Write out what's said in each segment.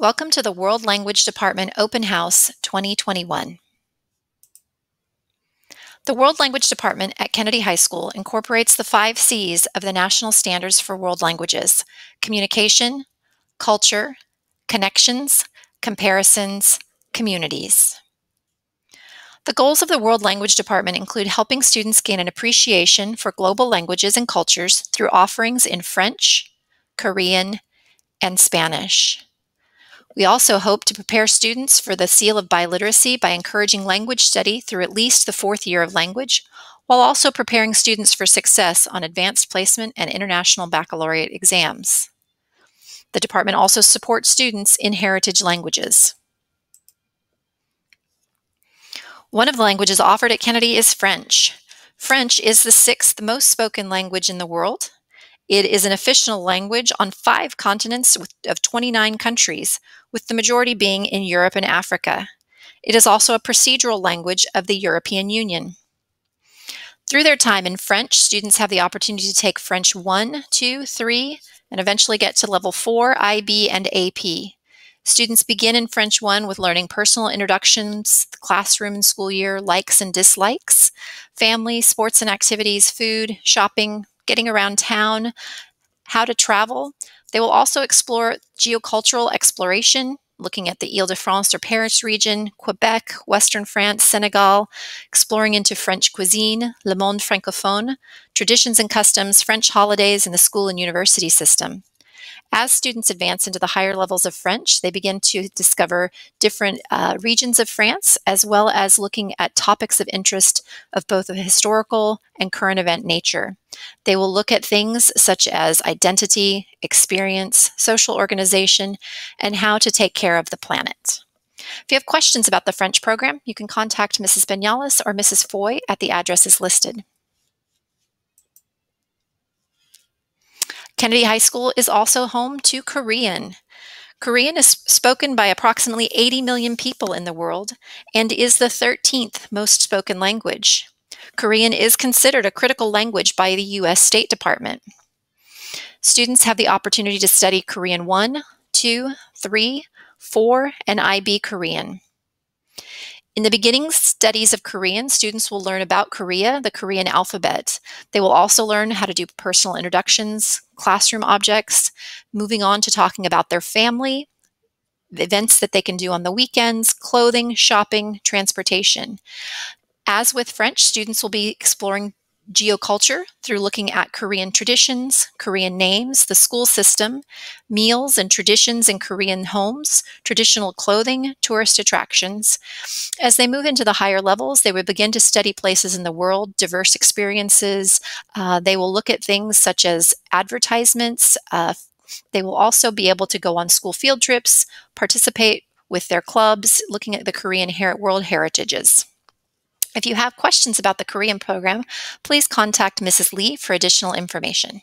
Welcome to the World Language Department Open House 2021. The World Language Department at Kennedy High School incorporates the 5 C's of the National Standards for World Languages: communication, culture, connections, comparisons, communities. The goals of the World Language Department include helping students gain an appreciation for global languages and cultures through offerings in French, Korean, and Spanish. We also hope to prepare students for the seal of biliteracy by encouraging language study through at least the 4th year of language, while also preparing students for success on advanced placement and international baccalaureate exams. The department also supports students in heritage languages. One of the languages offered at Kennedy is French. French is the 6th most spoken language in the world. It is an official language on 5 continents of 29 countries, with the majority being in Europe and Africa. It is also a procedural language of the European Union. Through their time in French, students have the opportunity to take French 1, 2, 3, and eventually get to level 4, IB, and AP. Students begin in French 1 with learning personal introductions, the classroom and school year, likes and dislikes, family, sports and activities, food, shopping, getting around town, how to travel. They will also explore geocultural exploration, looking at the Île-de-France or Paris region, Quebec, Western France, Senegal, exploring into French cuisine, Le Monde Francophone, traditions and customs, French holidays, and the school and university system. As students advance into the higher levels of French, they begin to discover different regions of France, as well as looking at topics of interest of both a historical and current event nature. They will look at things such as identity, experience, social organization, and how to take care of the planet. If you have questions about the French program, you can contact Mrs. Benyalis or Mrs. Foy at the addresses listed. Kennedy High School is also home to Korean. Korean is spoken by approximately 80 million people in the world and is the 13th most spoken language. Korean is considered a critical language by the U.S. State Department. Students have the opportunity to study Korean 1, 2, 3, 4, and IB Korean. In the beginning studies of Korean, students will learn about Korea, the Korean alphabet. They will also learn how to do personal introductions, classroom objects, moving on to talking about their family, the events that they can do on the weekends, clothing, shopping, transportation. As with French, students will be exploring geoculture through looking at Korean traditions, Korean names, the school system, meals and traditions in Korean homes, traditional clothing, tourist attractions. As they move into the higher levels, they will begin to study places in the world, diverse experiences. They will look at things such as advertisements. They will also be able to go on school field trips, participate with their clubs, looking at the Korean world heritages. If you have questions about the Korean program, please contact Mrs. Lee for additional information.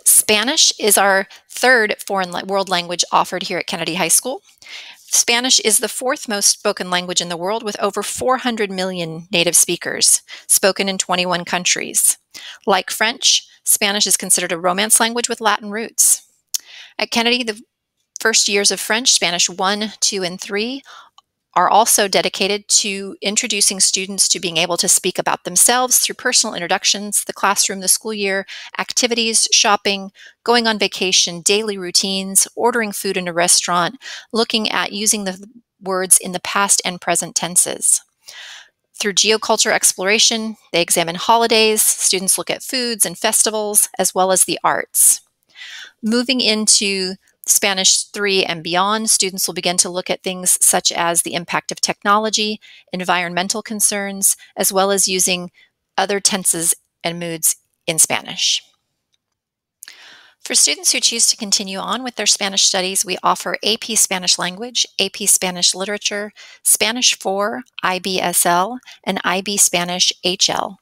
Spanish is our 3rd foreign world language offered here at Kennedy High School. Spanish is the 4th most spoken language in the world, with over 400 million native speakers, spoken in 21 countries. Like French, Spanish is considered a Romance language with Latin roots. At Kennedy, the first years of French, Spanish 1, 2, and 3, are also dedicated to introducing students to being able to speak about themselves through personal introductions, the classroom, the school year, activities, shopping, going on vacation, daily routines, ordering food in a restaurant, looking at using the words in the past and present tenses. Through geoculture exploration, they examine holidays, students look at foods and festivals, as well as the arts. Moving into Spanish 3 and beyond, students will begin to look at things such as the impact of technology, environmental concerns, as well as using other tenses and moods in Spanish. For students who choose to continue on with their Spanish studies, we offer AP Spanish Language, AP Spanish Literature, Spanish 4, IBSL, and IB Spanish HL.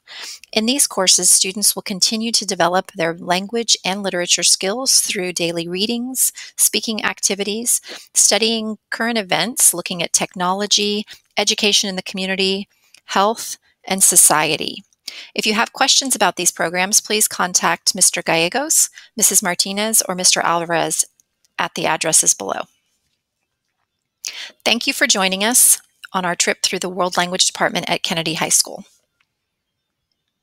In these courses, students will continue to develop their language and literature skills through daily readings, speaking activities, studying current events, looking at technology, education in the community, health, and society. If you have questions about these programs, please contact Mr. Gallegos, Mrs. Martinez, or Mr. Alvarez at the addresses below. Thank you for joining us on our trip through the World Language Department at Kennedy High School.